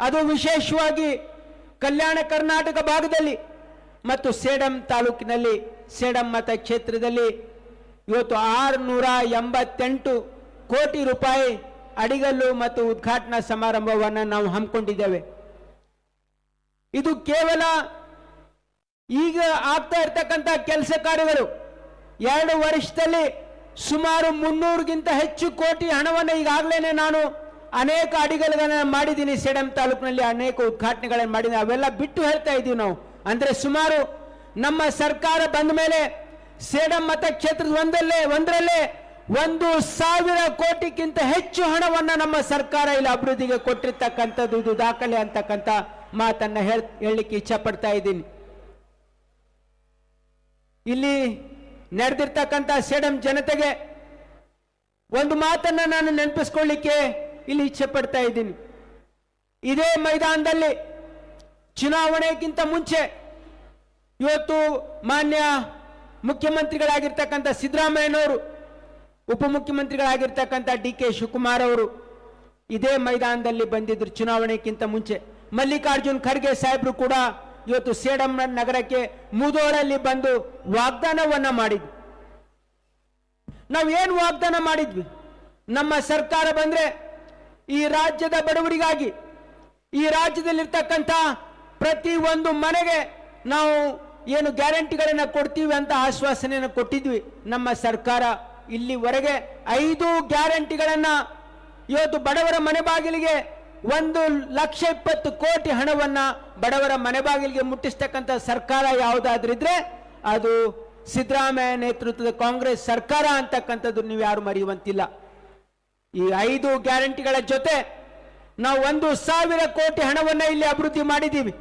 ಅದು ವಿಶೇಷವಾಗಿ ಕಲ್ಯಾಣ ಕರ್ನಾಟಕ ಭಾಗದಲ್ಲಿ ಮತ್ತು ಸೇಡಂ ತಾಲೂಕಿನಲ್ಲಿ ಸೇಡಂ ಮತಕ್ಷೇತ್ರದಲ್ಲಿ ಇವತ್ತು 688 ಕೋಟಿ ರೂಪಾಯಿ ಅಡಿಗಲ್ಲು ಮತ್ತು ಉದ್ಘಾಟನಾ ಸಮಾರಂಭವನ್ನು ನಾವು ಹಮ್ಮಿಕೊಂಡಿದ್ದೇವೆ. ಇದು ಕೇವಲ ಈಗ ಆಗ್ತಾ ಇರತಕ್ಕಂಥ ಕೆಲಸ ಕಾರ್ಯಗಳು. 2 ವರ್ಷದಲ್ಲಿ ಸುಮಾರು 300ಗಿಂತ ಹೆಚ್ಚು ಕೋಟಿ ಹಣವನ್ನು ಈಗಾಗಲೇ ನಾನು ಅನೇಕ ಅಡಿಗಲ್ಗಳನ್ನು ಮಾಡಿದ್ದೀನಿ. ಸೇಡಂ ತಾಲೂಕಿನಲ್ಲಿ ಅನೇಕ ಉದ್ಘಾಟನೆಗಳನ್ನು ಮಾಡಿದ್ದೀನಿ. ಅವೆಲ್ಲ ಬಿಟ್ಟು ಹೇಳ್ತಾ ಇದ್ದೀವಿ ನಾವು. ಅಂದ್ರೆ ಸುಮಾರು ನಮ್ಮ ಸರ್ಕಾರ ಬಂದ ಮೇಲೆ ಸೇಡಂ ಮತಕ್ಷೇತ್ರದ ಒಂದರಲ್ಲೇ 1,000 ಕೋಟಿಗಿಂತ ಹೆಚ್ಚು ಹಣವನ್ನು ನಮ್ಮ ಸರ್ಕಾರ ಇಲ್ಲಿ ಅಭಿವೃದ್ಧಿಗೆ ಕೊಟ್ಟಿರ್ತಕ್ಕಂಥದ್ದು ಇದು ದಾಖಲೆ ಅಂತಕ್ಕಂಥ ಮಾತನ್ನ ಹೇಳಲಿಕ್ಕೆ ಇಚ್ಛೆ ಪಡ್ತಾ ಇದ್ದೀನಿ. ಇಲ್ಲಿ ನಡೆದಿರ್ತಕ್ಕಂಥ ಸೇಡಂ ಜನತೆಗೆ ಒಂದು ಮಾತನ್ನ ನಾನು ನೆನಪಿಸ್ಕೊಳ್ಳಿಕ್ಕೆ ಇಲ್ಲಿ ಇಚ್ಛೆ ಪಡ್ತಾ ಇದ್ದೀನಿ. ಇದೇ ಮೈದಾನದಲ್ಲಿ ಚುನಾವಣೆಗಿಂತ ಮುಂಚೆ ಇವತ್ತು ಮಾನ್ಯ ಮುಖ್ಯಮಂತ್ರಿಗಳಾಗಿರ್ತಕ್ಕಂಥ ಸಿದ್ದರಾಮಯ್ಯನವರು, ಉಪಮುಖ್ಯಮಂತ್ರಿಗಳಾಗಿರ್ತಕ್ಕಂಥ ಡಿ.ಕೆ. ಶಿವಕುಮಾರ್ ಅವರು ಇದೇ ಮೈದಾನದಲ್ಲಿ ಬಂದಿದ್ರು. ಚುನಾವಣೆಗಿಂತ ಮುಂಚೆ ಮಲ್ಲಿಕಾರ್ಜುನ್ ಖರ್ಗೆ ಸಾಹೇಬರು ಕೂಡ ಇವತ್ತು ಸೇಡಂ ನಗರಕ್ಕೆ ಮುದೋಳಲ್ಲಿ ಬಂದು ವಾಗ್ದಾನವನ್ನ ಮಾಡಿದ್ವಿ. ನಾವೇನು ವಾಗ್ದಾನ ಮಾಡಿದ್ವಿ? ನಮ್ಮ ಸರ್ಕಾರ ಬಂದ್ರೆ ಈ ರಾಜ್ಯದ ಬಡವರಿಗಾಗಿ, ಈ ರಾಜ್ಯದಲ್ಲಿರ್ತಕ್ಕಂಥ ಪ್ರತಿ ಒಂದು ಮನೆಗೆ ನಾವು ಏನು ಗ್ಯಾರಂಟಿಗಳನ್ನು ಕೊಡ್ತೀವಿ ಅಂತ ಆಶ್ವಾಸನೆಯನ್ನು ಕೊಟ್ಟಿದ್ವಿ. ನಮ್ಮ ಸರ್ಕಾರ ಇಲ್ಲಿವರೆಗೆ 5 ಗ್ಯಾರಂಟಿಗಳನ್ನ ಇವತ್ತು ಬಡವರ ಮನೆ ಬಾಗಿಲಿಗೆ 1,20,000 ಕೋಟಿ ಹಣವನ್ನ ಬಡವರ ಮನೆ ಬಾಗಿಲಿಗೆ ಮುಟ್ಟಿಸ್ತಕ್ಕಂಥ ಸರ್ಕಾರ ಯಾವುದಾದ್ರಿದ್ರೆ ಅದು ಸಿದ್ದರಾಮಯ್ಯ ನೇತೃತ್ವದ ಕಾಂಗ್ರೆಸ್ ಸರ್ಕಾರ ಅಂತಕ್ಕಂಥದ್ದು ನೀವು ಯಾರು ಮರೆಯುವಂತಿಲ್ಲ. ಈ 5 ಗ್ಯಾರಂಟಿಗಳ ಜೊತೆ ನಾವು 1,000 ಕೋಟಿ ಹಣವನ್ನ ಇಲ್ಲಿ ಅಭಿವೃದ್ಧಿ ಮಾಡಿದ್ದೀವಿ.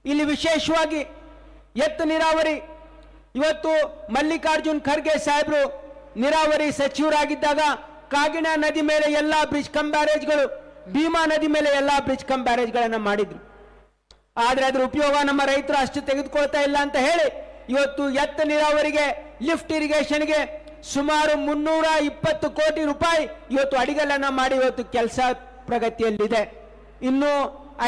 ಇಲ್ಲಿ ವಿಶೇಷವಾಗಿ ಎತ್ತು ನೀರಾವರಿ, ಇವತ್ತು ಮಲ್ಲಿಕಾರ್ಜುನ್ ಖರ್ಗೆ ಸಾಹೇಬರು ನೀರಾವರಿ ಸಚಿವರಾಗಿದ್ದಾಗ ಕಾಗಿಣ ನದಿ ಮೇಲೆ ಎಲ್ಲಾ ಬ್ರಿಡ್ಜ್ ಕಮ್ ಬ್ಯಾರೇಜ್ಗಳು, ಭೀಮಾ ನದಿ ಮೇಲೆ ಎಲ್ಲಾ ಬ್ರಿಡ್ಜ್ ಕಮ್ ಬ್ಯಾರೇಜ್ಗಳನ್ನ ಮಾಡಿದ್ರು. ಆದ್ರೆ ಅದ್ರ ಉಪಯೋಗ ನಮ್ಮ ರೈತರು ಅಷ್ಟು ತೆಗೆದುಕೊಳ್ತಾ ಇಲ್ಲ ಅಂತ ಹೇಳಿ ಇವತ್ತು ಎತ್ತು ನೀರಾವರಿಗೆ, ಲಿಫ್ಟ್ ಇರಿಗೇಷನ್ಗೆ ಸುಮಾರು 320 ಕೋಟಿ ರೂಪಾಯಿ ಇವತ್ತು ಅಡಿಗಲನ್ನ ಮಾಡಿ ಇವತ್ತು ಕೆಲಸ ಪ್ರಗತಿಯಲ್ಲಿದೆ. ಇನ್ನು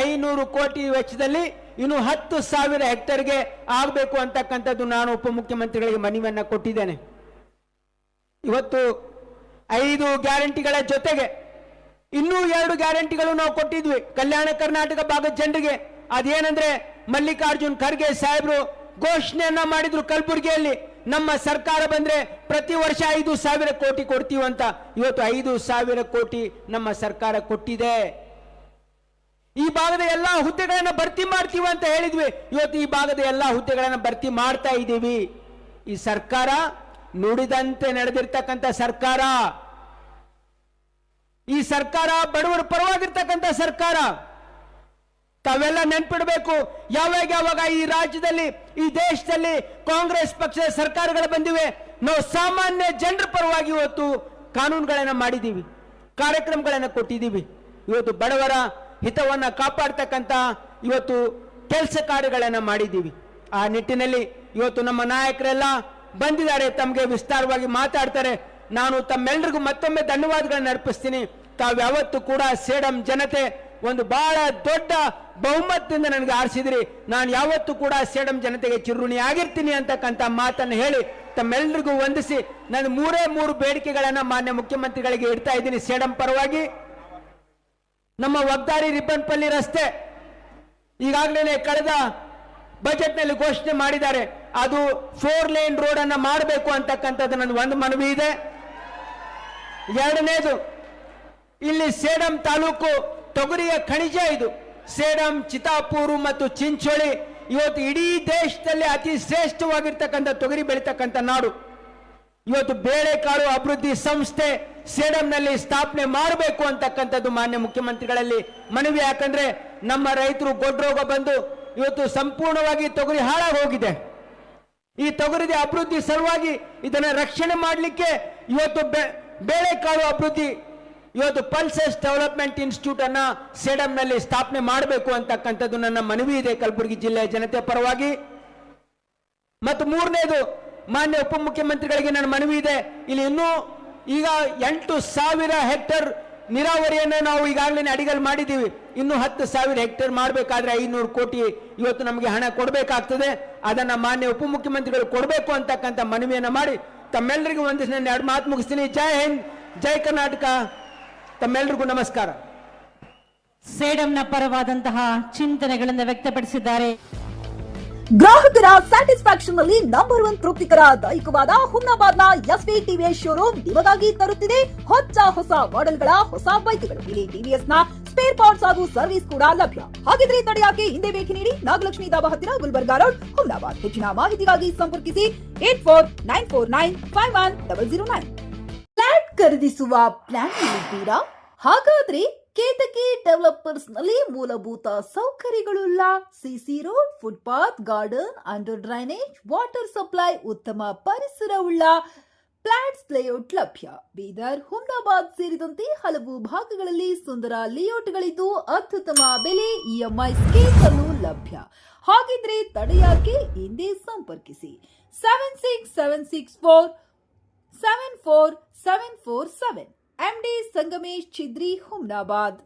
500 ಕೋಟಿ ವೆಚ್ಚದಲ್ಲಿ ಇನ್ನು 10,000 ಹೆಕ್ಟೇರ್ಗೆ ಆಗಬೇಕು ಅಂತಕ್ಕಂಥದ್ದು ನಾನು ಉಪಮುಖ್ಯಮಂತ್ರಿಗಳಿಗೆ ಮನವಿಯನ್ನ ಕೊಟ್ಟಿದ್ದೇನೆ. ಇವತ್ತು 5 ಗ್ಯಾರಂಟಿಗಳ ಜೊತೆಗೆ ಇನ್ನೂ 2 ಗ್ಯಾರಂಟಿಗಳು ನಾವು ಕೊಟ್ಟಿದ್ವಿ ಕಲ್ಯಾಣ ಕರ್ನಾಟಕ ಭಾಗದ ಜನರಿಗೆ. ಅದೇನಂದ್ರೆ ಮಲ್ಲಿಕಾರ್ಜುನ್ ಖರ್ಗೆ ಸಾಹೇಬರು ಘೋಷಣೆಯನ್ನ ಮಾಡಿದ್ರು ಕಲಬುರಗಿಯಲ್ಲಿ, ನಮ್ಮ ಸರ್ಕಾರ ಬಂದ್ರೆ ಪ್ರತಿ ವರ್ಷ 5,000 ಕೋಟಿ ಕೊಡ್ತೀವಂತ. ಇವತ್ತು 5,000 ಕೋಟಿ ನಮ್ಮ ಸರ್ಕಾರ ಕೊಟ್ಟಿದೆ. ಈ ಭಾಗದ ಎಲ್ಲಾ ಹುದ್ದೆಗಳನ್ನ ಭರ್ತಿ ಮಾಡ್ತೀವಿ ಅಂತ ಹೇಳಿದ್ವಿ. ಇವತ್ತು ಈ ಭಾಗದ ಎಲ್ಲಾ ಹುದ್ದೆಗಳನ್ನ ಭರ್ತಿ ಮಾಡ್ತಾ ಇದ್ದೀವಿ. ಈ ಸರ್ಕಾರ ನುಡಿದಂತೆ ನಡೆದಿರ್ತಕ್ಕಂಥ ಸರ್ಕಾರ. ಈ ಸರ್ಕಾರ ಬಡವರ ಪರವಾಗಿರ್ತಕ್ಕಂಥ ಸರ್ಕಾರ. ತಾವೆಲ್ಲ ನೆನ್ಪಿಡಬೇಕು, ಯಾವಾಗ ಈ ರಾಜ್ಯದಲ್ಲಿ, ಈ ದೇಶದಲ್ಲಿ ಕಾಂಗ್ರೆಸ್ ಪಕ್ಷದ ಸರ್ಕಾರಗಳು ಬಂದಿವೆ, ನಾವು ಸಾಮಾನ್ಯ ಜನರ ಪರವಾಗಿ ಇವತ್ತು ಕಾನೂನುಗಳನ್ನ ಮಾಡಿದ್ದೀವಿ, ಕಾರ್ಯಕ್ರಮಗಳನ್ನ ಕೊಟ್ಟಿದ್ದೀವಿ. ಇವತ್ತು ಬಡವರ ಹಿತವನ್ನ ಕಾಪಾಡ್ತಕ್ಕಂಥ ಇವತ್ತು ಕೆಲಸ ಕಾರ್ಯಗಳನ್ನ ಮಾಡಿದ್ದೀವಿ. ಆ ನಿಟ್ಟಿನಲ್ಲಿ ಇವತ್ತು ನಮ್ಮ ನಾಯಕರೆಲ್ಲ ಬಂದಿದ್ದಾರೆ, ತಮಗೆ ವಿಸ್ತಾರವಾಗಿ ಮಾತಾಡ್ತಾರೆ. ನಾನು ತಮ್ಮೆಲ್ಲರಿಗೂ ಮತ್ತೊಮ್ಮೆ ಧನ್ಯವಾದಗಳನ್ನು ಅರ್ಪಿಸ್ತೀನಿ. ತಾವು ಯಾವತ್ತು ಕೂಡ ಸೇಡಂ ಜನತೆ ಒಂದು ಬಹಳ ದೊಡ್ಡ ಬಹುಮತದಿಂದ ನನಗೆ ಆರಿಸಿದ್ರಿ. ನಾನು ಯಾವತ್ತೂ ಕೂಡ ಸೇಡಂ ಜನತೆಗೆ ಚಿರುಣಿ ಆಗಿರ್ತೀನಿ ಅಂತಕ್ಕಂಥ ಮಾತನ್ನು ಹೇಳಿ ತಮ್ಮೆಲ್ಲರಿಗೂ ವಂದಿಸಿ ನಾನು 3 ಬೇಡಿಕೆಗಳನ್ನ ಮಾನ್ಯ ಮುಖ್ಯಮಂತ್ರಿಗಳಿಗೆ ಇಡ್ತಾ ಇದ್ದೀನಿ. ಸೇಡಂ ಪರವಾಗಿ ನಮ್ಮ ವಗ್ದಾರಿ ರಿಬ್ಬನ್ಪಲ್ಲಿ ರಸ್ತೆ ಈಗಾಗಲೇ ಕಳೆದ ಬಜೆಟ್ ನಲ್ಲಿ ಘೋಷಣೆ ಮಾಡಿದ್ದಾರೆ. ಅದು 4 ಲೇನ್ ರೋಡ್ ಅನ್ನ ಮಾಡಬೇಕು ಅಂತಕ್ಕಂಥದ್ದು ನನ್ನ ಒಂದು ಮನವಿ ಇದೆ. ಎರಡನೇದು, ಇಲ್ಲಿ ಸೇಡಂ ತಾಲೂಕು ತೊಗರಿಯ ಖನಿಜ ಇದು. ಸೇಡಂ, ಚಿತಾಪೂರು ಮತ್ತು ಚಿಂಚೋಳಿ ಇವತ್ತು ಇಡೀ ದೇಶದಲ್ಲಿ ಅತಿ ಶ್ರೇಷ್ಠವಾಗಿರ್ತಕ್ಕಂಥ ತೊಗರಿ ಬೆಳೀತಕ್ಕಂಥ ನಾಡು. ಇವತ್ತು ಬೇಳೆಕಾಳು ಅಭಿವೃದ್ಧಿ ಸಂಸ್ಥೆ ಸೇಡಂನಲ್ಲಿ ಸ್ಥಾಪನೆ ಮಾಡಬೇಕು ಅಂತಕ್ಕಂಥದ್ದು ಮಾನ್ಯ ಮುಖ್ಯಮಂತ್ರಿಗಳಲ್ಲಿ ಮನವಿ. ಯಾಕಂದ್ರೆ ನಮ್ಮ ರೈತರು ಗೊಡ್ರೋಗ ಬಂದು ಇವತ್ತು ಸಂಪೂರ್ಣವಾಗಿ ತೊಗರಿ ಹಾಳಾಗಿ ಹೋಗಿದೆ. ಈ ತೊಗರಿದ ಅಭಿವೃದ್ಧಿ ಸಲುವಾಗಿ ಇದನ್ನ ರಕ್ಷಣೆ ಮಾಡಲಿಕ್ಕೆ ಇವತ್ತು ಬೇಳೆಕಾಳು ಅಭಿವೃದ್ಧಿ, ಇವತ್ತು ಪಲ್ಸಸ್ ಡೆವಲಪ್ಮೆಂಟ್ ಇನ್ಸ್ಟಿಟ್ಯೂಟ್ ಅನ್ನ ಸೇಡಂನಲ್ಲಿ ಸ್ಥಾಪನೆ ಮಾಡಬೇಕು ಅಂತಕ್ಕಂಥದ್ದು ನನ್ನ ಮನವಿ ಇದೆ ಕಲಬುರಗಿ ಜಿಲ್ಲೆಯ ಜನತೆ ಪರವಾಗಿ. ಮತ್ತು ಮೂರನೇದು, ಮಾನ್ಯ ಉಪಮುಖ್ಯಮಂತ್ರಿಗಳಿಗೆ ನನ್ನ ಮನವಿ ಇದೆ, ಇಲ್ಲಿ ಇನ್ನೂ ಈಗ 8,000 ಹೆಕ್ಟೇರ್ ನೀರಾವರಿಯನ್ನು ನಾವು ಈಗಾಗಲೇ ಅಡಿಗಲ್ ಮಾಡಿದ್ದೀವಿ. ಇನ್ನು 10,000 ಹೆಕ್ಟೇರ್ ಮಾಡಬೇಕಾದ್ರೆ 500 ಕೋಟಿ ಇವತ್ತು ನಮಗೆ ಹಣ ಕೊಡಬೇಕಾಗ್ತದೆ. ಅದನ್ನ ಮಾನ್ಯ ಉಪಮುಖ್ಯಮಂತ್ರಿಗಳು ಕೊಡಬೇಕು ಅಂತಕ್ಕಂಥ ಮನವಿಯನ್ನು ಮಾಡಿ ತಮ್ಮೆಲ್ಲರಿಗೂ ಒಂದು ನನ್ನ 2 ಮಾತು ಮುಗಿಸ್ತೀನಿ. ಜೈ ಹಿಂದ್, ಜೈ ಕರ್ನಾಟಕ. ತಮ್ಮೆಲ್ಲರಿಗೂ ನಮಸ್ಕಾರ. ಸೇಡಂನ ಪರವಾದಂತಹ ಚಿಂತನೆಗಳನ್ನು ವ್ಯಕ್ತಪಡಿಸಿದ್ದಾರೆ. ಗ್ರಾಹಕರ ಸ್ಯಾಟಿಸ್ಫ್ಯಾಕ್ಷನ್ ನಲ್ಲಿ ನಂಬರ್ 1 ತೃಪ್ತಿಕರ ದೈಹಿಕವಾದ ಹುಮ್ನಾಬಾದ್ನ ಎಸ್ವಿ ಟಿವಿಎಸ್ ಶೋರೂಮ್ ನಿಮಗಾಗಿ ತರುತ್ತಿದೆ ಹೊಸ ಮಾಡೆಲ್ಗಳ ಹೊಸ ಬೈಕ್ಗಳು. ಇಲ್ಲಿ ಟಿವಿಎಸ್ ನ ಸ್ಪೇರ್ ಪಾರ್ಟ್ಸ್ ಹಾಗೂ ಸರ್ವಿಸ್ ಕೂಡ ಲಭ್ಯ. ಹಾಗಿದ್ರೆ ತಡೆಯಾಕೆ ಹಿಂದೆ ಭೇಟಿ ನೀಡಿ ನಾಗಲಕ್ಷ್ಮಿ ದಾಬಾ ಹತ್ತಿರ ಗುಲ್ಬರ್ಗಾ ರೋಡ್, ಹುಮ್ನಾಬಾದ್. ಹೆಚ್ಚಿನ ಮಾಹಿತಿಗಾಗಿ ಸಂಪರ್ಕಿಸಿ 8494951009. ಫ್ಲಾಟ್ ಖರೀದಿಸುವ ಪ್ಲಾನ್ ಇದ್ದೀರಾ? ಹಾಗಾದ್ರೆ ಕೇತಕಿ ಡೆವಲಪರ್ಸ್ ನಲ್ಲಿ ಮೂಲಭೂತ ಸೌಕರ್ಯಗಳುಳ್ಳ CC road, footpath, garden, under drainage, water supply, ಉತ್ತಮ ಪರಿಸರವುಳ್ಳ ಫ್ಲಾಟ್ಸ್ ಲೇಔಟ್ ಲಭ್ಯ. ಬೀದರ್, ಹುಮ್ನಾಬಾದ್ ಸೇರಿದಂತೆ ಹಲವು ಭಾಗಗಳಲ್ಲಿ ಸುಂದರ ಲೇಔಟ್ಗಳಿದ್ದು ಅತ್ಯುತ್ತಮ ಬೆಲೆ, ಇಎಂಐ ಸ್ಕೀಮ್ ಅನ್ನು ಲಭ್ಯ. ಹಾಗಿದ್ರೆ ತಡೆಯಾಕೆ ಹಿಂದೆ ಸಂಪರ್ಕಿಸಿ 7676474747. MD ಸಂಗಮೇಶ್ ಚಿದ್ರಿ, ಹುಮ್ನಾಬಾದ್.